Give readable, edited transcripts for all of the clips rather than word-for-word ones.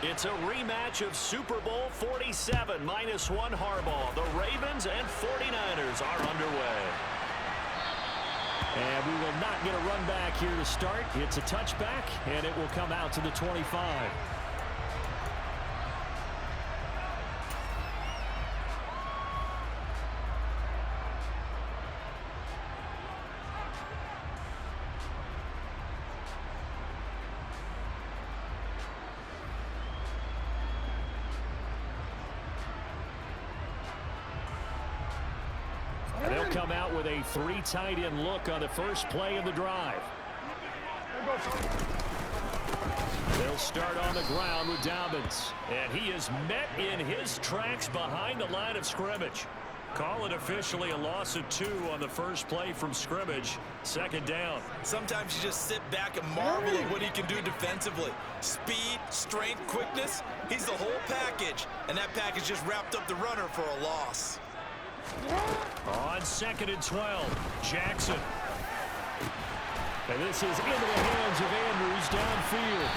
It's a rematch of Super Bowl 47, -1 Harbaugh. The Ravens and 49ers are underway. And we will not get a run back here to start. It's a touchback, and it will come out to the 25. They'll come out with a 3 tight end look on the first play of the drive. They'll start on the ground with Dobbins. And he is met in his tracks behind the line of scrimmage. Call it officially a loss of 2 on the first play from scrimmage. Second down. Sometimes you just sit back and marvel at what he can do defensively. Speed, strength, quickness. He's the whole package. And that package just wrapped up the runner for a loss. On 2nd and 12, Jackson. And this is into the hands of Andrews downfield.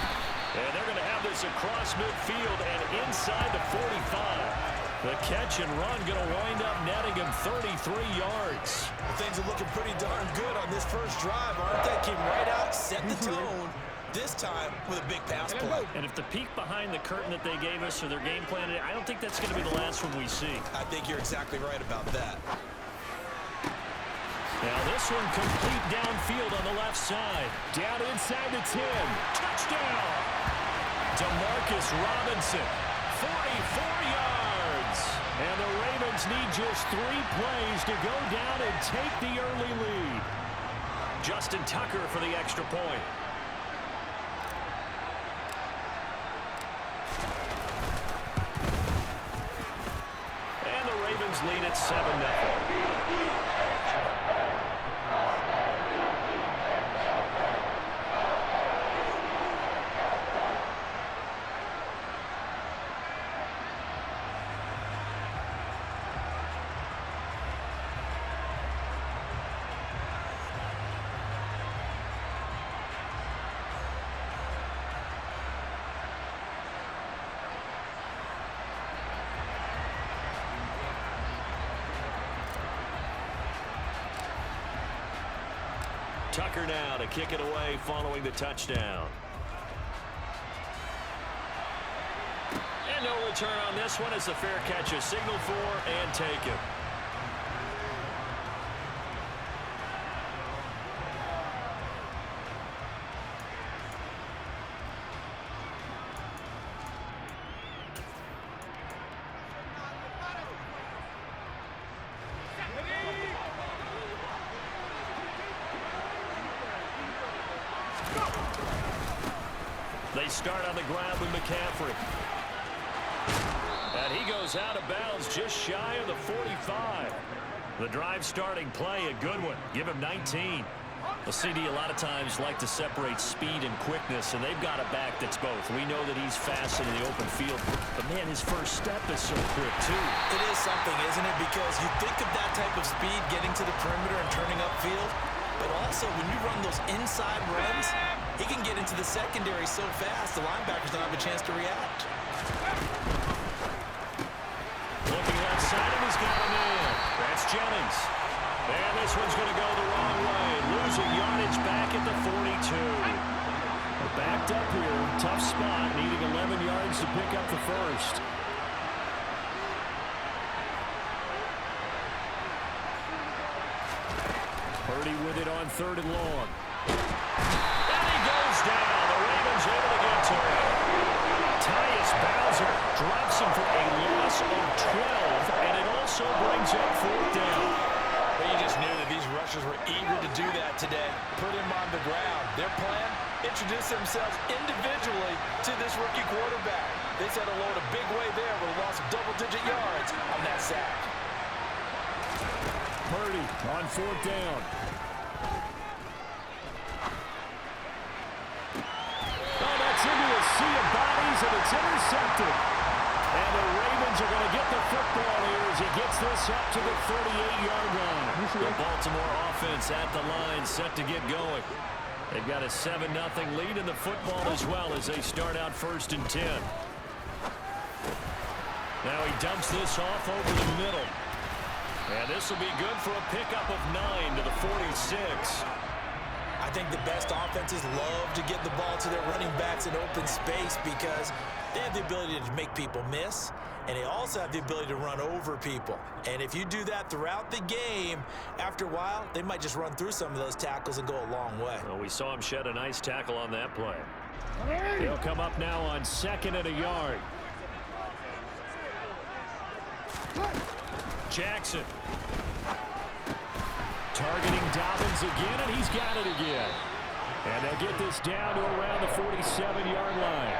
And they're going to have this across midfield and inside the 45. The catch and run going to wind up netting him 33 yards. Well, things are looking pretty darn good on this first drive, aren't they? Came right out, set the tone. This time with a big pass play. And if the peek behind the curtain that they gave us or their game plan, I don't think that's going to be the last one we see. I think you're exactly right about that. Now this one complete downfield on the left side. Down inside the 10. Touchdown! Demarcus Robinson, 44 yards. And the Ravens need just 3 plays to go down and take the early lead. Justin Tucker for the extra point. Lead at 7-0. Tucker now to kick it away following the touchdown. And no return on this one as the fair catch is signaled for and taken. They start on the ground with McCaffrey. And he goes out of bounds just shy of the 45. The drive starting play, a good one. Give him 19. Well, CD a lot of times like to separate speed and quickness, and they've got a back that's both. We know that he's fast in the open field, but man, his first step is so quick too. It is something, isn't it? Because you think of that type of speed getting to the perimeter and turning upfield, but also when you run those inside runs, he can get into the secondary so fast the linebackers don't have a chance to react. Looking outside him, he's got him in. That's Jennings. And this one's going to go the wrong way. Losing yardage back at the 42. We're backed up here. Tough spot. Needing 11 yards to pick up the first. Purdy with it on 3rd and long. And he goes down. The Ravens able to get to him. Tyus Bowser drops him for a loss of 12, and it also brings up 4th down. But you just knew that these rushers were eager to do that today. Put him on the ground. Their plan, introduce themselves individually to this rookie quarterback. They said a load a big way there with a loss of double-digit yards on that sack. Purdy on 4th down. Oh, that's into a sea of bodies, and it's intercepted. And the Ravens are going to get the football here as he gets this up to the 38-yard line. The Baltimore offense at the line, set to get going. They've got a 7-0 lead in the football as well as they start out 1st and 10. Now he dumps this off over the middle. And this will be good for a pickup of 9 to the 46. I think the best offenses love to get the ball to their running backs in open space because they have the ability to make people miss, and they also have the ability to run over people. And if you do that throughout the game, after a while, they might just run through some of those tackles and go a long way. Well, we saw him shed a nice tackle on that play. He'll come up now on 2nd and a yard. Jackson. Targeting Dobbins again, and he's got it again. And they'll get this down to around the 47-yard line.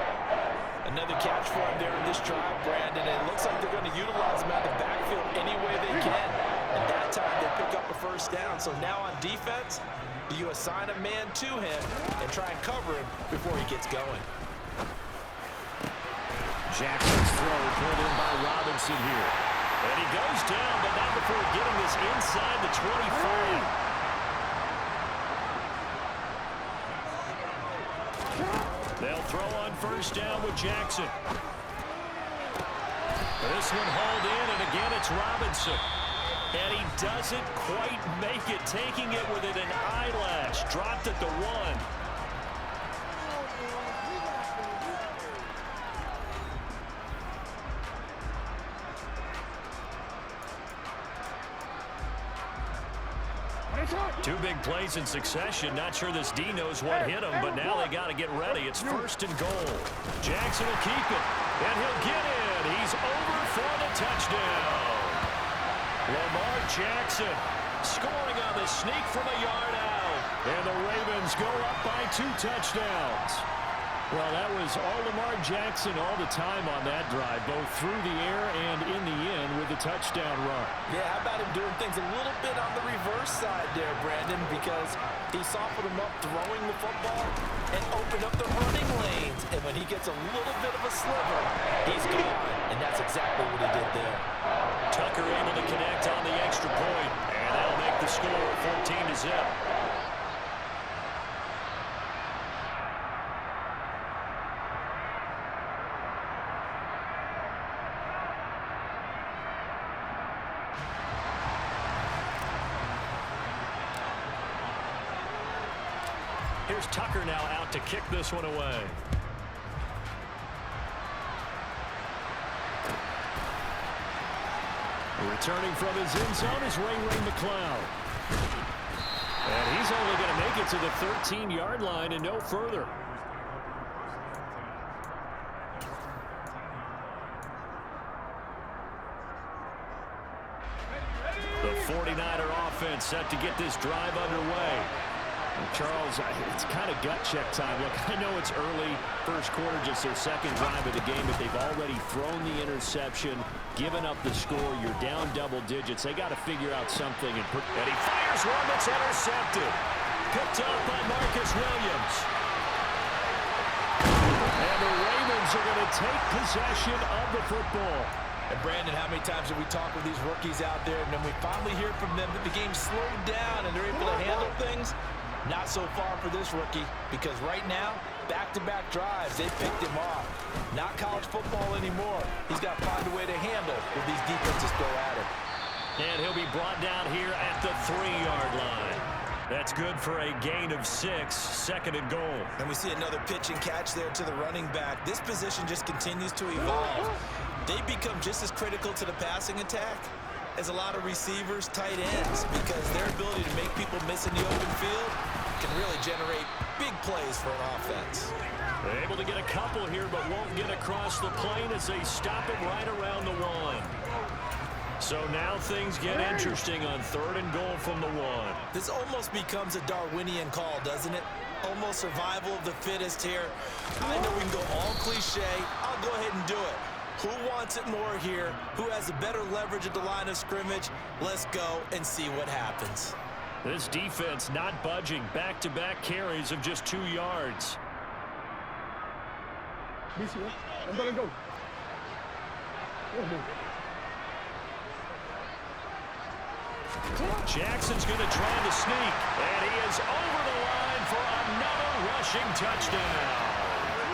Another catch for him there in this drive, Brandon. And it looks like they're going to utilize him out of the backfield any way they can. And that time they pick up a first down. So now on defense, do you assign a man to him and try and cover him before he gets going? Jackson's throw pulled in by Robinson here. And he goes down, but not before getting this inside the 25. They'll throw on first down with Jackson. This one hauled in, and again it's Robinson. And he doesn't quite make it, taking it within an eyelash. Dropped at the 1. Two big plays in succession. Not sure this D knows what hit him, but now they got to get ready. It's 1st and goal. Jackson will keep it, and he'll get in. He's over for the touchdown. Lamar Jackson scoring on the sneak from a yard out. And the Ravens go up by 2 touchdowns. Well, that was all Lamar Jackson all the time on that drive, both through the air and in the end with the touchdown run. Yeah, how about him doing things a little bit on the reverse side there, Brandon, because he softened him up throwing the football and opened up the running lanes. And when he gets a little bit of a sliver, he's gone. And that's exactly what he did there. Tucker able to connect on the extra point, and that'll make the score 14-0. Here's Tucker now out to kick this one away. Returning from his end zone is Ray McCloud. And he's only going to make it to the 13-yard line and no further. The 49er offense set to get this drive underway. Charles, it's kind of gut check time. Look, I know it's early, first quarter, just their second drive of the game, but they've already thrown the interception, given up the score. You're down double digits. They got to figure out something. And he fires one that's intercepted. Picked up by Marcus Williams. And the Ravens are going to take possession of the football. And Brandon, how many times have we talked with these rookies out there, and then we finally hear from them that the game slowed down and they're able to handle things? Not so far for this rookie, because right now, back-to-back drives, they picked him off. Not college football anymore. He's got to find a way to handle when these defenses go at him. And he'll be brought down here at the 3-yard line. That's good for a gain of 6, 2nd and goal. And we see another pitch and catch there to the running back. This position just continues to evolve. They become just as critical to the passing attack as a lot of receivers, tight ends, because their ability to make people miss in the open field can really generate big plays for an offense. They're able to get a couple here, but won't get across the plane as they stop it right around the 1. So now things get interesting on 3rd and goal from the 1. This almost becomes a Darwinian call, doesn't it? Almost survival of the fittest here. I know we can go all cliche. I'll go ahead and do it. Who wants it more here? Who has a better leverage at the line of scrimmage? Let's go and see what happens. This defense not budging. Back-to-back carries of just 2 yards. Jackson's going to try to sneak, and he is over the line for another rushing touchdown.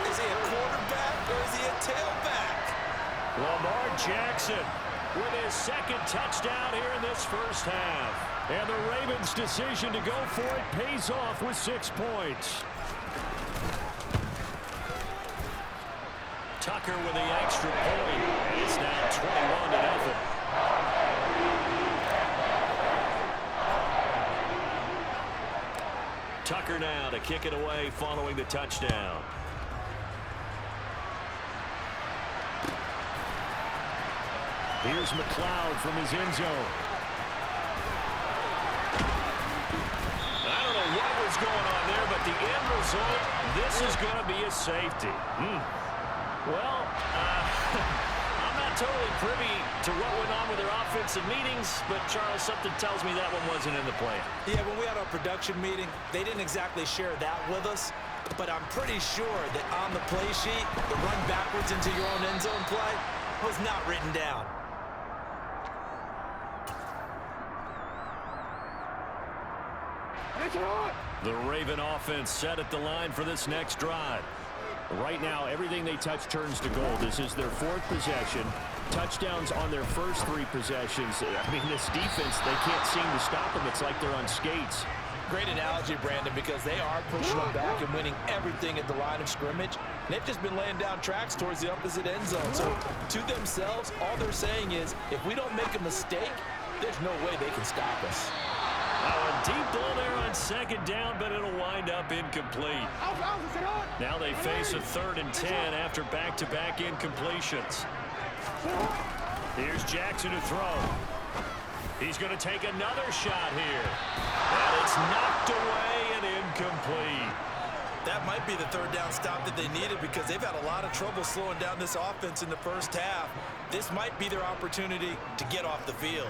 Is he a quarterback or is he a tailback? Lamar Jackson with his second touchdown here in this first half. And the Ravens' decision to go for it pays off with 6 points. Tucker with the extra point. And it's now 21-0. Tucker now to kick it away following the touchdown. Here's McLeod from his end zone. I don't know what was going on there, but the end result, this is going to be a safety. Well, I'm not totally privy to what went on with their offensive meetings, but Charles, something tells me that one wasn't in the plan. Yeah, when we had our production meeting, they didn't exactly share that with us, but I'm pretty sure that on the play sheet, the run backwards into your own end zone play was not written down. The Raven offense set at the line for this next drive. Right now, everything they touch turns to gold. This is their 4th possession. Touchdowns on their first 3 possessions. I mean, this defense, they can't seem to stop them. It's like they're on skates. Great analogy, Brandon, because they are pushing them back and winning everything at the line of scrimmage. They've just been laying down tracks towards the opposite end zone. So, to themselves, all they're saying is, if we don't make a mistake, there's no way they can stop us. A deep ball there on second down, but it'll wind up incomplete. Now they face a 3rd and 10 after back-to-back incompletions. Here's Jackson to throw. He's going to take another shot here. And it's knocked away and incomplete. That might be the 3rd down stop that they needed because they've had a lot of trouble slowing down this offense in the first half. This might be their opportunity to get off the field.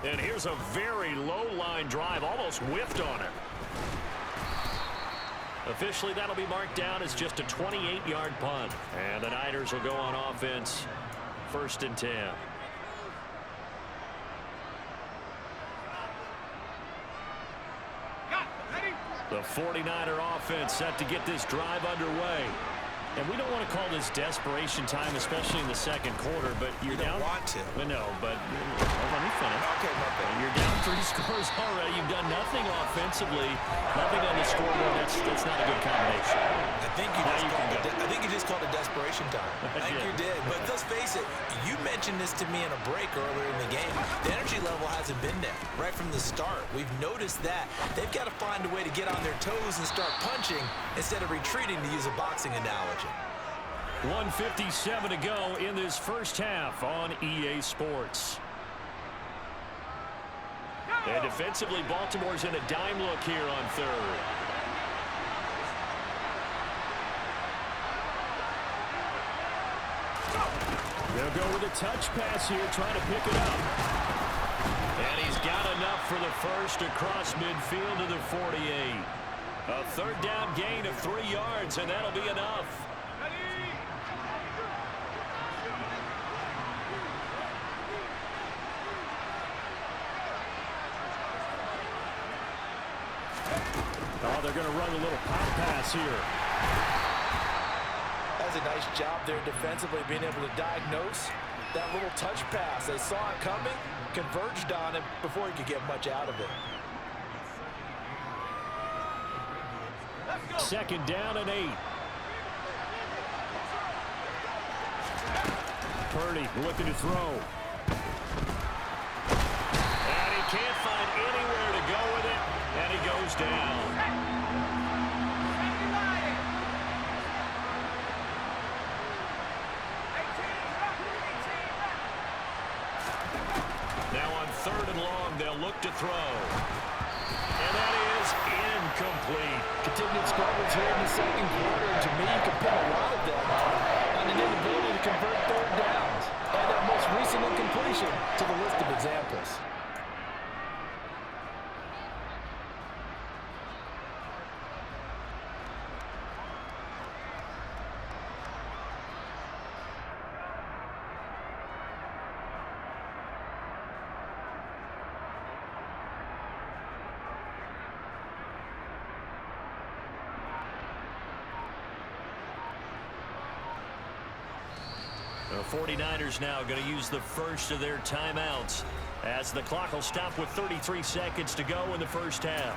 And here's a very low-line drive, almost whiffed on it. Officially, that'll be marked down as just a 28-yard punt. And the Niners will go on offense, 1st and 10. The 49er offense set to get this drive underway. And we don't want to call this desperation time, especially in the second quarter, but you're down. You don't want to. No, but let me finish. Okay, my bad. You're down 3 scores already. You've done nothing offensively, nothing on the scoreboard. That's not a good combination. I think you just called it desperation time. I think you did. But let's face it, you mentioned this to me in a break earlier in the game. The energy level hasn't been there right from the start. We've noticed that. They've got to find a way to get on their toes and start punching instead of retreating, to use a boxing analogy. 1:57 to go in this first half on EA Sports. And defensively, Baltimore's in a dime look here on 3rd. They'll go with a touch pass here, trying to pick it up. And he's got enough for the first across midfield to the 48. A 3rd down gain of 3 yards, and that'll be enough. Oh, they're going to run a little pop pass here. That's a nice job there defensively, being able to diagnose that little touch pass. They saw it coming, converged on it before he could get much out of it. 2nd down and 8. Purdy looking to throw. And he can't find anywhere to go with it, and he goes down. Now on 3rd and long, they'll look to throw. And that is incomplete. Continued struggles here in the second quarter. To me, you can put a lot of them on an inability to convert 3rd downs. And that most recent incompletion to the list of examples. The 49ers now going to use the first of their timeouts as the clock will stop with 33 seconds to go in the first half.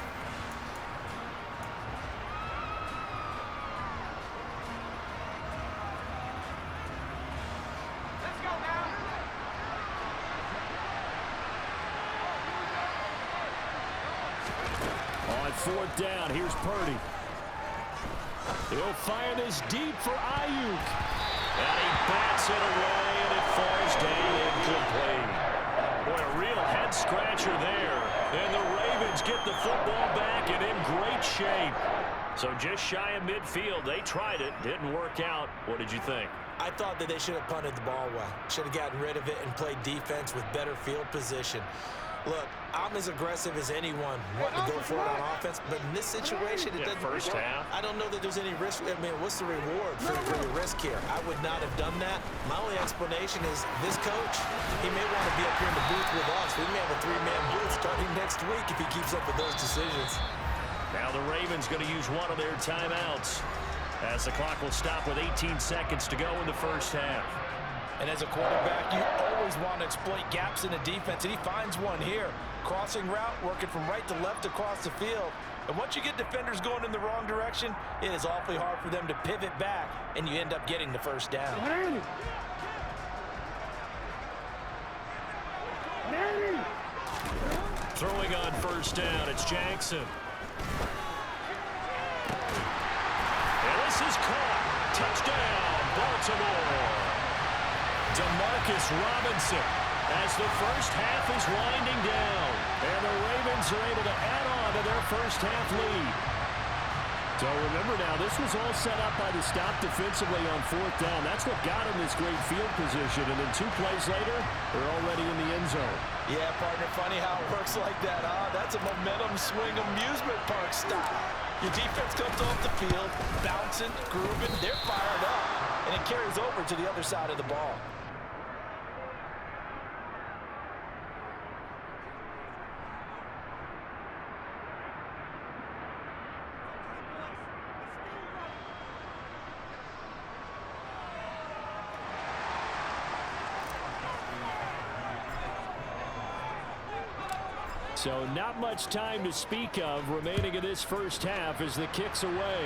On fourth down, here's Purdy. He'll fire this deep for Ayuk. And he bats it away, and it falls down incomplete. Boy, a real head-scratcher there. And the Ravens get the football back and in great shape. So just shy of midfield. They tried it. Didn't work out. What did you think? I thought that they should have punted the ball well. Should have gotten rid of it and played defense with better field position. Look, I'm as aggressive as anyone wanting to go for it on offense, but in this situation, it doesn't. First half. I don't know that there's any risk. I mean, what's the reward for the risk here? I would not have done that. My only explanation is this coach, he may want to be up here in the booth with us. We may have a three-man booth starting next week if he keeps up with those decisions. Now the Ravens going to use one of their timeouts as the clock will stop with 18 seconds to go in the first half. And as a quarterback, you always want to exploit gaps in the defense, and he finds one here. Crossing route, working from right to left across the field. And once you get defenders going in the wrong direction, it is awfully hard for them to pivot back, and you end up getting the first down. Throwing on first down, it's Jackson. And this is caught. Touchdown, Baltimore. Demarcus Robinson as the first half is winding down. And the Ravens are able to add on to their first half lead. So remember now, this was all set up by the stop defensively on fourth down. That's what got him this great field position. And then 2 plays later, they're already in the end zone. Yeah, partner, funny how it works like that, huh? That's a momentum swing amusement park style. Your defense comes off the field, bouncing, grooving, they're fired up. And it carries over to the other side of the ball. So not much time to speak of remaining in this first half as the kick's away.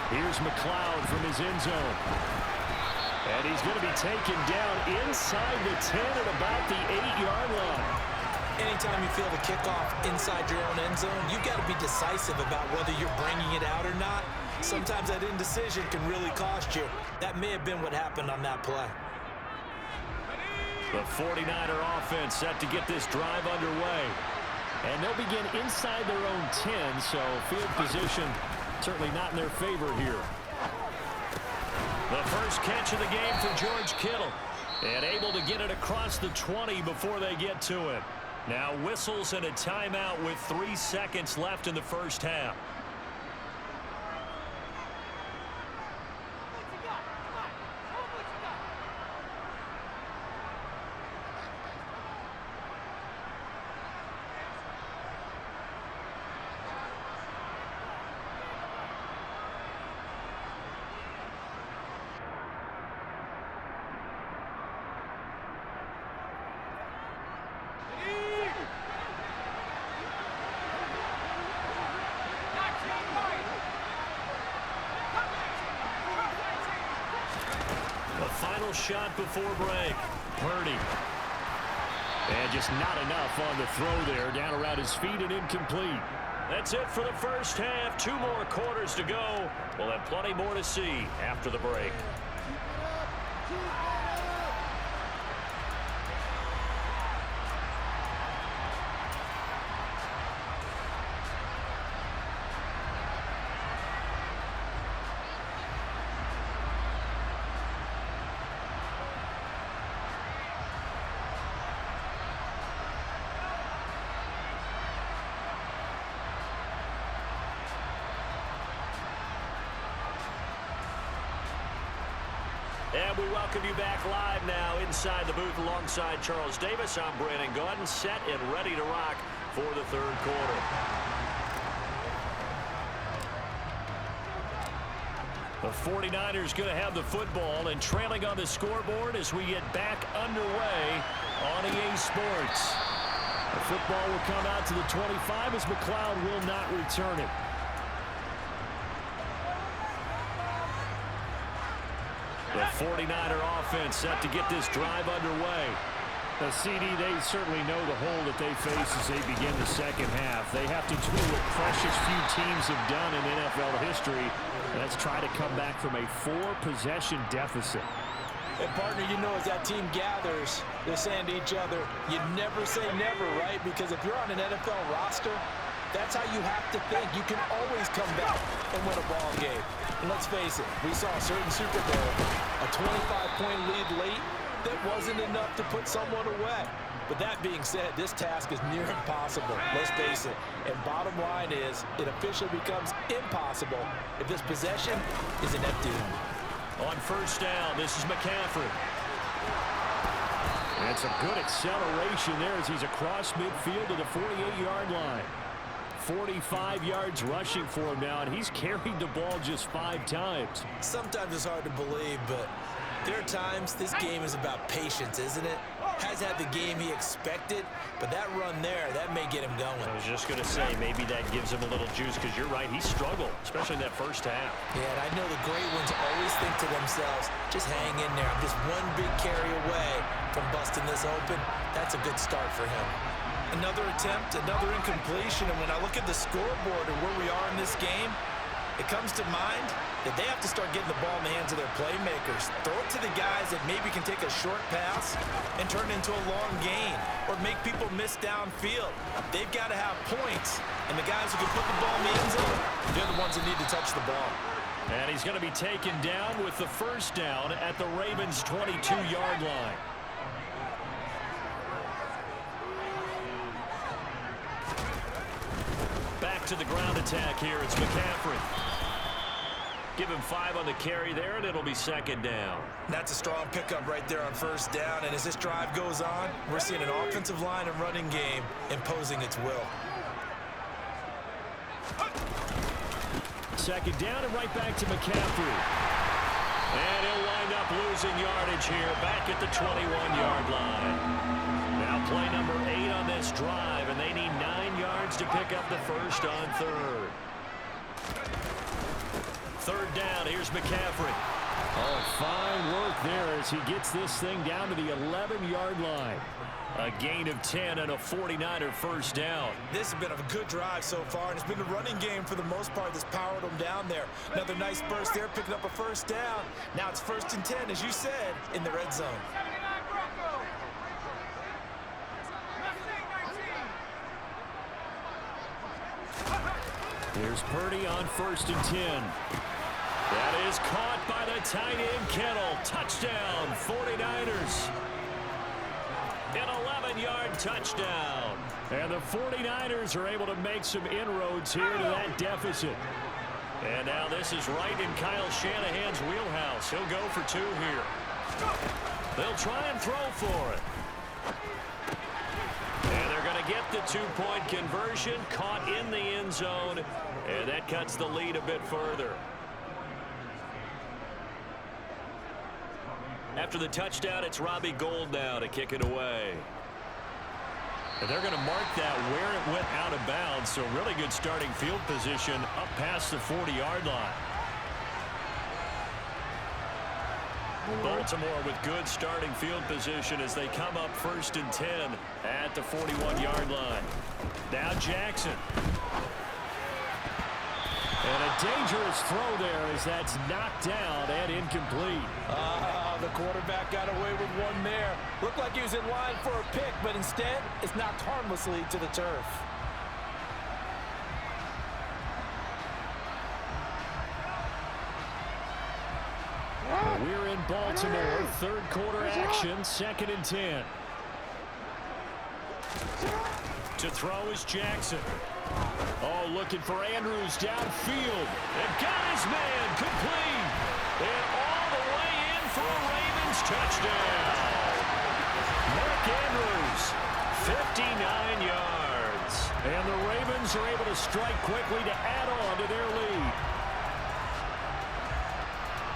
Here's McLeod from his end zone. And he's going to be taken down inside the 10 at about the 8-yard line. Anytime you feel the kickoff inside your own end zone, you've got to be decisive about whether you're bringing it out or not. Sometimes that indecision can really cost you. That may have been what happened on that play. The 49er offense set to get this drive underway. And they'll begin inside their own 10, so field position certainly not in their favor here. The first catch of the game for George Kittle. And able to get it across the 20 before they get to it. Now whistles and a timeout with 3 seconds left in the first half. Final shot before break. Purdy. And just not enough on the throw there. Down around his feet and incomplete. That's it for the first half. 2 more quarters to go. We'll have plenty more to see after the break. And we welcome you back live now inside the booth alongside Charles Davis. I'm Brandon Gaudin, set and ready to rock for the third quarter. The 49ers going to have the football and trailing on the scoreboard as we get back underway on EA Sports. The football will come out to the 25 as McLeod will not return it. The 49er offense set to get this drive underway. The CD, they certainly know the hole that they face as they begin the second half. They have to do what precious few teams have done in NFL history. Let's try to come back from a 4-possession deficit. And partner, you know, as that team gathers, they're saying to each other, you never say never, right? Because if you're on an NFL roster, that's how you have to think. You can always come back and win a ball game. And let's face it, we saw a certain Super Bowl, a 25-point lead late that wasn't enough to put someone away. But that being said, this task is near impossible. Let's face it. And bottom line is, it officially becomes impossible if this possession is an empty one. On first down, this is McCaffrey. That's a good acceleration there as he's across midfield to the 48-yard line. 45 yards rushing for him now, and he's carried the ball just 5 times. Sometimes it's hard to believe, but there are times this game is about patience, isn't it? Has had the game he expected, but that run there, that may get him going. I was just going to say, maybe that gives him a little juice, because you're right, he struggled, especially in that first half. Yeah, and I know the great ones always think to themselves, just hang in there. I'm just one big carry away from busting this open. That's a good start for him. Another attempt, another incompletion, and when I look at the scoreboard and where we are in this game, it comes to mind that they have to start getting the ball in the hands of their playmakers. Throw it to the guys that maybe can take a short pass and turn it into a long gain or make people miss downfield. They've got to have points, and the guys who can put the ball in the end zone, they're the ones that need to touch the ball. And he's going to be taken down with the first down at the Ravens' 22-yard line. Back to the ground attack here. It's McCaffrey. Give him 5 on the carry there, and it'll be second down. That's a strong pickup right there on first down, and as this drive goes on, we're seeing an offensive line and running game imposing its will. Second down and right back to McCaffrey. And he'll wind up losing yardage here back at the 21-yard line. Now play number 8 on this drive, and they need 9 yards to pick up the first on third. Third down, here's McCaffrey. Oh, fine work there as he gets this thing down to the 11-yard line. A gain of 10 and a 49er first down. This has been a good drive so far, and it's been the running game for the most part that's powered them down there. Another nice burst there, picking up a first down. Now it's 1st and 10, as you said, in the red zone. Here's Purdy on 1st and 10. That is caught by the tight end Kittle. Touchdown, 49ers. An 11-yard touchdown. And the 49ers are able to make some inroads here to that deficit. And now this is right in Kyle Shanahan's wheelhouse. He'll go for 2 here. They'll try and throw for it. And they're going to get the 2-point conversion, caught in the end zone, and that cuts the lead a bit further. After the touchdown, it's Robbie Gould now to kick it away. And they're going to mark that where it went out of bounds, so really good starting field position up past the 40-yard line. Baltimore with good starting field position as they come up 1st and 10 at the 41-yard line. Now Jackson. And a dangerous throw there as that's knocked down and incomplete. The quarterback got away with one there. Looked like he was in line for a pick, but instead it's knocked harmlessly to the turf. We're in Baltimore, 3rd quarter action, 2nd and 10. To throw is Jackson. Oh, looking for Andrews downfield. And got his man complete. And all the way in for a Ravens touchdown. Mark Andrews, 59 yards. And the Ravens are able to strike quickly to add on to their lead.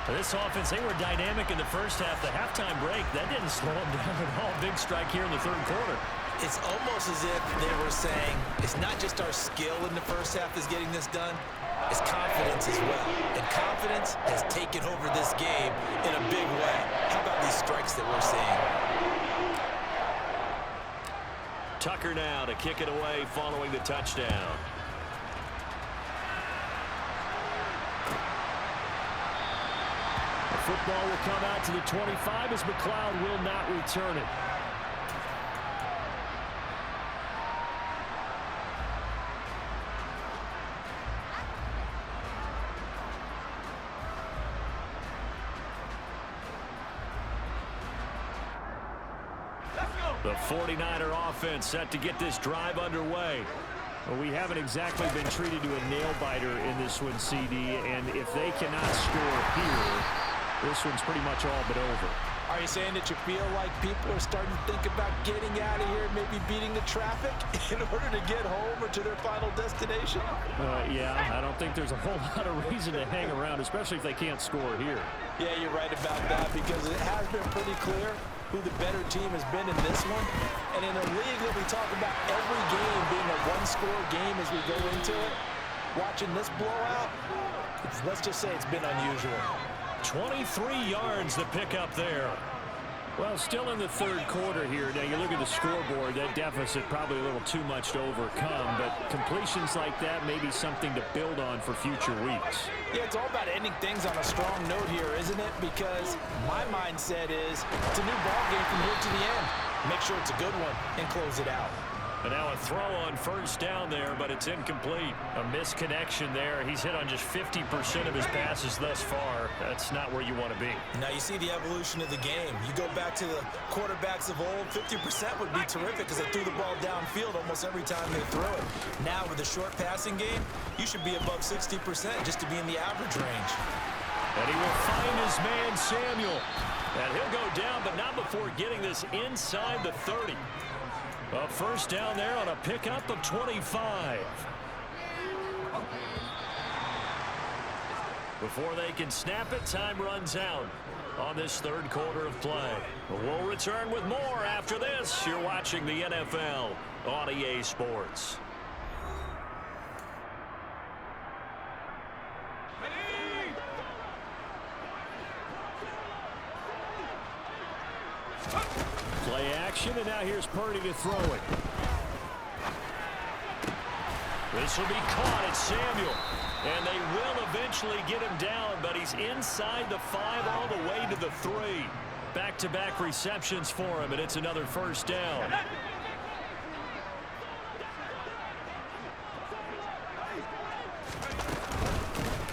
This offense, they were dynamic in the first half. The halftime break, that didn't slow them down at all. Big strike here in the third quarter. It's almost as if they were saying, it's not just our skill in the first half that's getting this done, it's confidence as well. And confidence has taken over this game in a big way. How about these strikes that we're seeing? Tucker now to kick it away following the touchdown. The football will come out to the 25 as McLeod will not return it. The 49er offense set to get this drive underway. Well, we haven't exactly been treated to a nail-biter in this one, CD, and if they cannot score here, this one's pretty much all but over. Are you saying that you feel like people are starting to think about getting out of here, maybe beating the traffic in order to get home or to their final destination? Yeah, I don't think there's a whole lot of reason to hang around, especially if they can't score here. Yeah, you're right about that because it has been pretty clear who the better team has been in this one. And in a league that we talk about every game being a one-score game as we go into it, watching this blowout, let's just say it's been unusual. 23 yards to pick up there. Well, still in the third quarter here. Now, you look at the scoreboard, that deficit probably a little too much to overcome, but completions like that may be something to build on for future weeks. Yeah, it's all about ending things on a strong note here, isn't it? Because my mindset is it's a new ball game from here to the end. Make sure it's a good one and close it out. And now a throw on first down there, but it's incomplete. A misconnection there. He's hit on just 50% of his passes thus far. That's not where you want to be. Now you see the evolution of the game. You go back to the quarterbacks of old, 50% would be terrific because they threw the ball downfield almost every time they throw it. Now with a short passing game, you should be above 60% just to be in the average range. And he will find his man, Samuel. And he'll go down, but not before getting this inside the 30. A first down there on a pickup of 25. Before they can snap it, time runs out on this third quarter of play. We'll return with more after this. You're watching the NFL on EA Sports. Play action, and now here's Purdy to throw it. This will be caught at Samuel. And they will eventually get him down, but he's inside the 5 all the way to the 3. Back-to-back receptions for him, and it's another first down.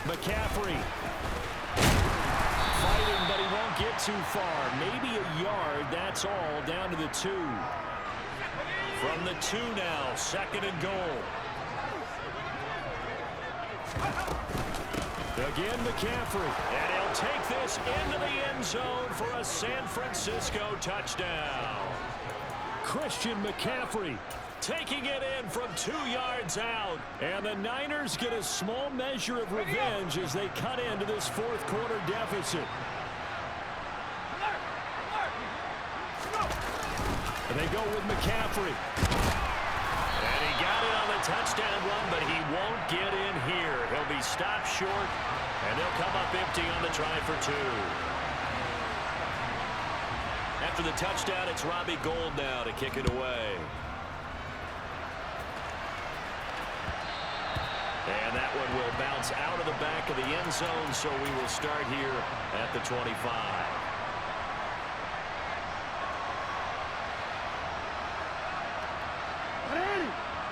McCaffrey. Fighting, but he won't get too far. Maybe a yard, that's all, down to the 2. From the 2 now, second and goal. Again, McCaffrey. And he'll take this into the end zone for a San Francisco touchdown. Christian McCaffrey Taking it in from 2 yards out. And the Niners get a small measure of revenge as they cut into this fourth quarter deficit. And they go with McCaffrey. And he got it on the touchdown run, but he won't get in here. He'll be stopped short, and they'll come up empty on the try for 2. After the touchdown, it's Robbie Gould now to kick it away. And that one will bounce out of the back of the end zone, so we will start here at the 25.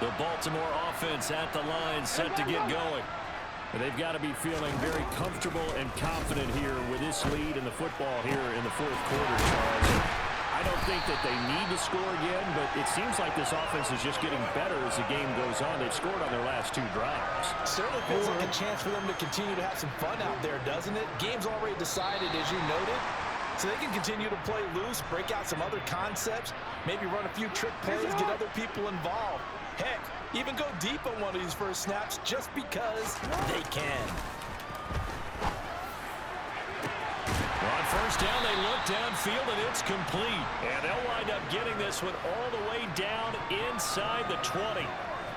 The Baltimore offense at the line, set to get going. And they've got to be feeling very comfortable and confident here with this lead in the football here in the fourth quarter, Charles. I don't think that they need to score again, but it seems like this offense is just getting better as the game goes on. They've scored on their last 2 drives. Certainly feels like a chance for them to continue to have some fun out there, doesn't it? Game's already decided, as you noted. So they can continue to play loose, break out some other concepts, maybe run a few trick plays, get other people involved. Heck, even go deep on one of these first snaps just because they can. On first down, they look downfield, and it's complete. And they'll wind up getting this one all the way down inside the 20.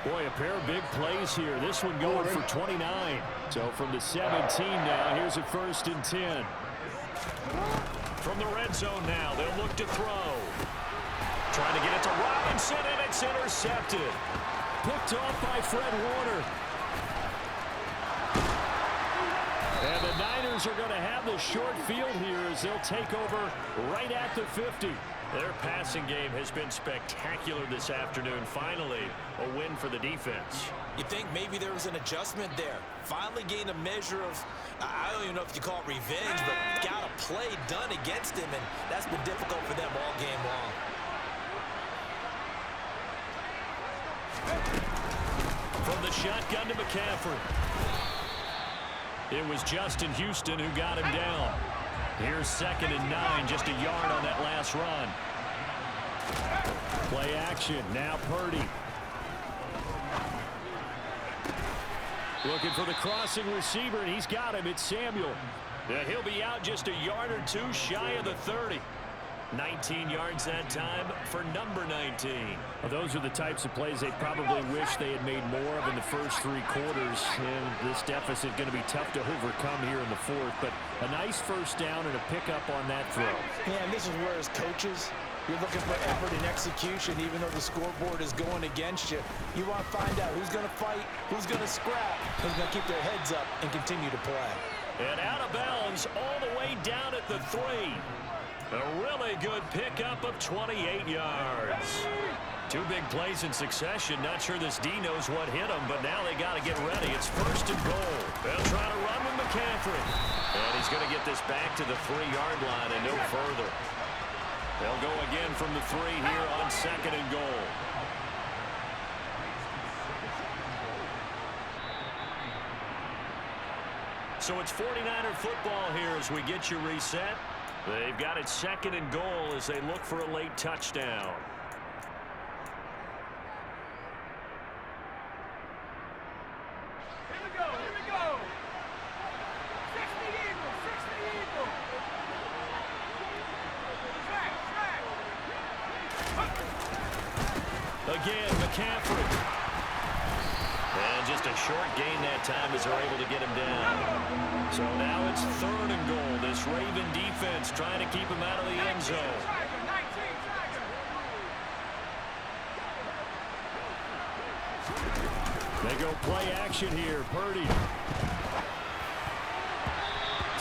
Boy, a pair of big plays here. This one going for 29. So from the 17 now, here's a 1st and 10. From the red zone now, they'll look to throw. Trying to get it to Robinson, and it's intercepted. Picked off by Fred Warner. And the Niners are going to have the short field here as they'll take over right at the 50. Their passing game has been spectacular this afternoon. Finally, a win for the defense. You think maybe there was an adjustment there. Finally gained a measure of, I don't even know if you call it revenge, but got a play done against him, and that's been difficult for them all game long. From the shotgun to McCaffrey. It was Justin Houston who got him down. Here's 2nd and 9, just a yard on that last run. Play action, now Purdy. Looking for the crossing receiver, and he's got him. It's Samuel. He'll be out just a yard or two shy of the 30. 19 yards that time for number 19. Well, those are the types of plays they probably wish they had made more of in the first 3 quarters. And this deficit going to be tough to overcome here in the 4th. But a nice first down and a pickup on that throw. Yeah, and this is where as coaches, you're looking for effort and execution, even though the scoreboard is going against you. You want to find out who's going to fight, who's going to scrap, who's going to keep their heads up and continue to play. And out of bounds all the way down at the 3. A really good pickup of 28 yards. 2 big plays in succession. Not sure this D knows what hit him, but now they got to get ready. It's 1st and goal. They'll try to run with McCaffrey. And he's going to get this back to the 3-yard line and no further. They'll go again from the 3 here on 2nd and goal. So it's 49er football here as we get you reset. They've got it 2nd and goal as they look for a late touchdown. Here we go, here we go. 60 Eagles, 60 Eagles. Track. Again, McCaffrey. And just a short gain that time as they're able to get him down. So now it's 3rd and goal. This Raven defense trying to keep him out of the end zone. They go play action here. Purdy.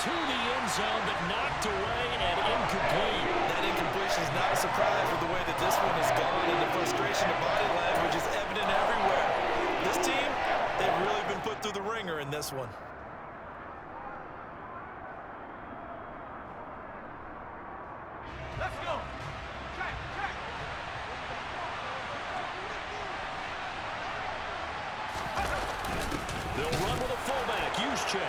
To the end zone, but knocked away and incomplete. That incompletion is not a surprise with the way that this one has gone, and the frustration of body language is evident everywhere. This team, they've really been put through the ringer in this one. Let's go. Track, track. They'll run with a fullback, Juszczyk.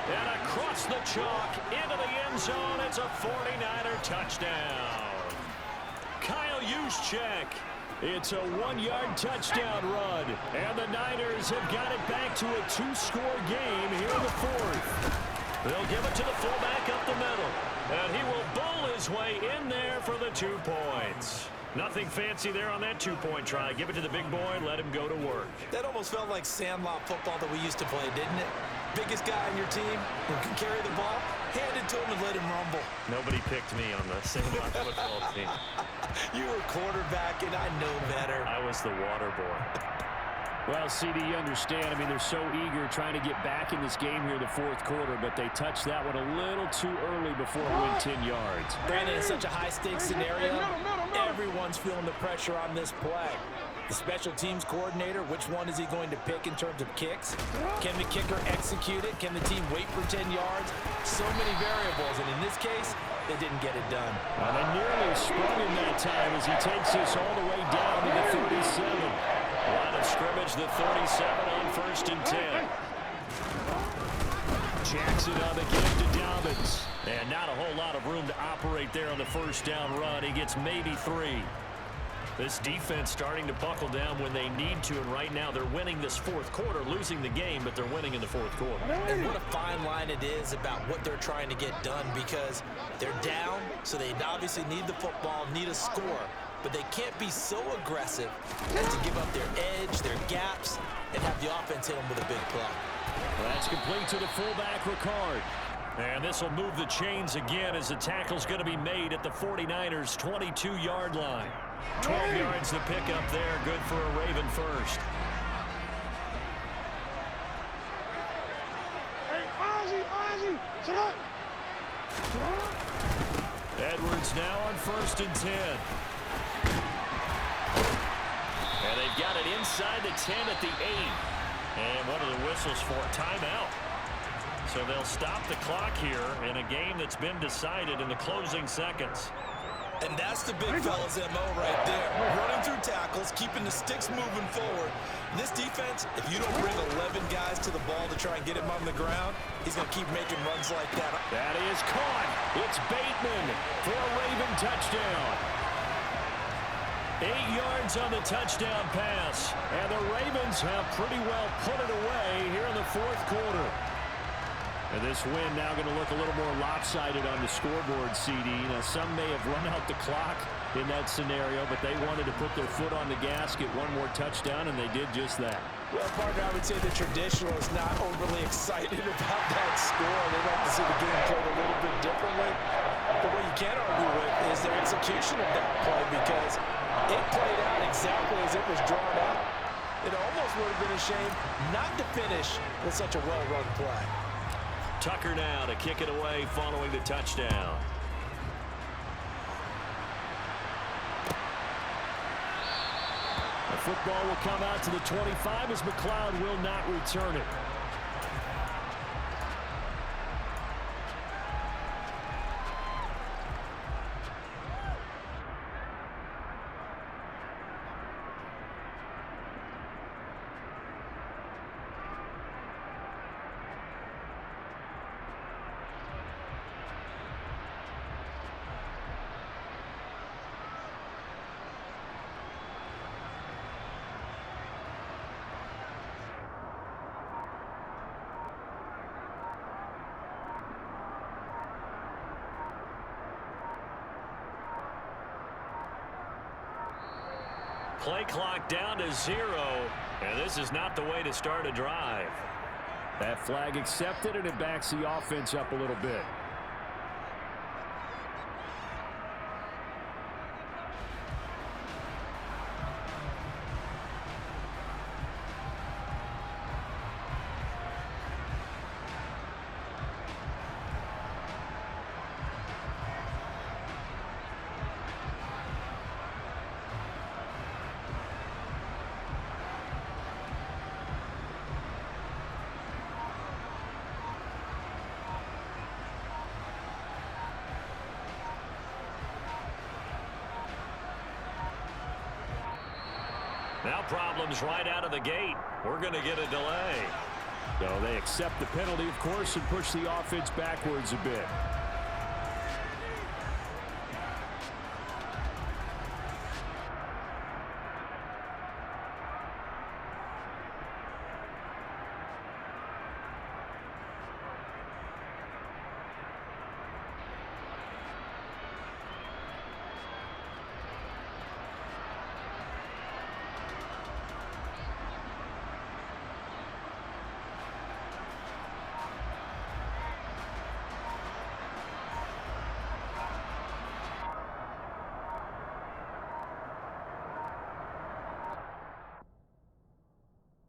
And across the chalk into the end zone, it's a 49er touchdown. Kyle Juszczyk. It's a 1-yard touchdown run. And the Niners have got it back to a 2-score game here in the 4th. They'll give it to the fullback up the middle. And he will bowl his way in there for the 2 points. Nothing fancy there on that 2-point try. Give it to the big boy and let him go to work. That almost felt like sandlot football that we used to play, didn't it? Biggest guy on your team who can carry the ball, hand it to him and let him rumble. Nobody picked me on the sandlot football team. You were quarterback, and I know better. I was the water boy. Well, CD, you understand. I mean, they're so eager trying to get back in this game here in the 4th quarter, but they touched that one a little too early before it went 10 yards. Brandon, in such a high-stakes scenario, everyone's feeling the pressure on this play. The special teams coordinator, which one is he going to pick in terms of kicks? Can the kicker execute it? Can the team wait for 10 yards? So many variables, and in this case, they didn't get it done. Well, they nearly sprung him that time as he takes this all the way down to the 37. Line of scrimmage, the 37 on 1st and 10. Jackson on the give to Dobbins. And not a whole lot of room to operate there on the 1st down run. He gets maybe 3. This defense starting to buckle down when they need to, and right now they're winning this fourth quarter, losing the game, but they're winning in the fourth quarter. And what a fine line it is about what they're trying to get done, because they're down, so they obviously need the football, need a score, but they can't be so aggressive as to give up their edge, their gaps, and have the offense hit them with a big play. That's complete to the fullback, Ricard. And this will move the chains again as the tackle's going to be made at the 49ers' 22-yard line. 12 yards to pick up there. Good for a Raven first. Hey, Ozzy, sit up. Edwards now on 1st and 10. And they've got it inside the 10 at the 8. And what are the whistles for? Timeout. So they'll stop the clock here in a game that's been decided in the closing seconds. And that's the big fella's MO right there. Running through tackles, keeping the sticks moving forward. This defense, if you don't bring 11 guys to the ball to try and get him on the ground, he's going to keep making runs like that. That is caught. It's Bateman for a Raven touchdown. 8 yards on the touchdown pass. And the Ravens have pretty well put it away here in the fourth quarter. And this win now going to look a little more lopsided on the scoreboard, CD. Now, some may have run out the clock in that scenario, but they wanted to put their foot on the gas, get one more touchdown, and they did just that. Well, partner, I would say the traditional is not overly excited about that score. They'd like to see the game played a little bit differently. But what you can't argue with is their execution of that play, because it played out exactly as it was drawn up. It almost would have been a shame not to finish with such a well-run play. Tucker now to kick it away following the touchdown. The football will come out to the 25 as McLeod will not return it. Play clock down to 0, and this is not the way to start a drive. That flag accepted, and it backs the offense up a little bit. Now problems right out of the gate. We're going to get a delay. So they accept the penalty, of course, and push the offense backwards a bit.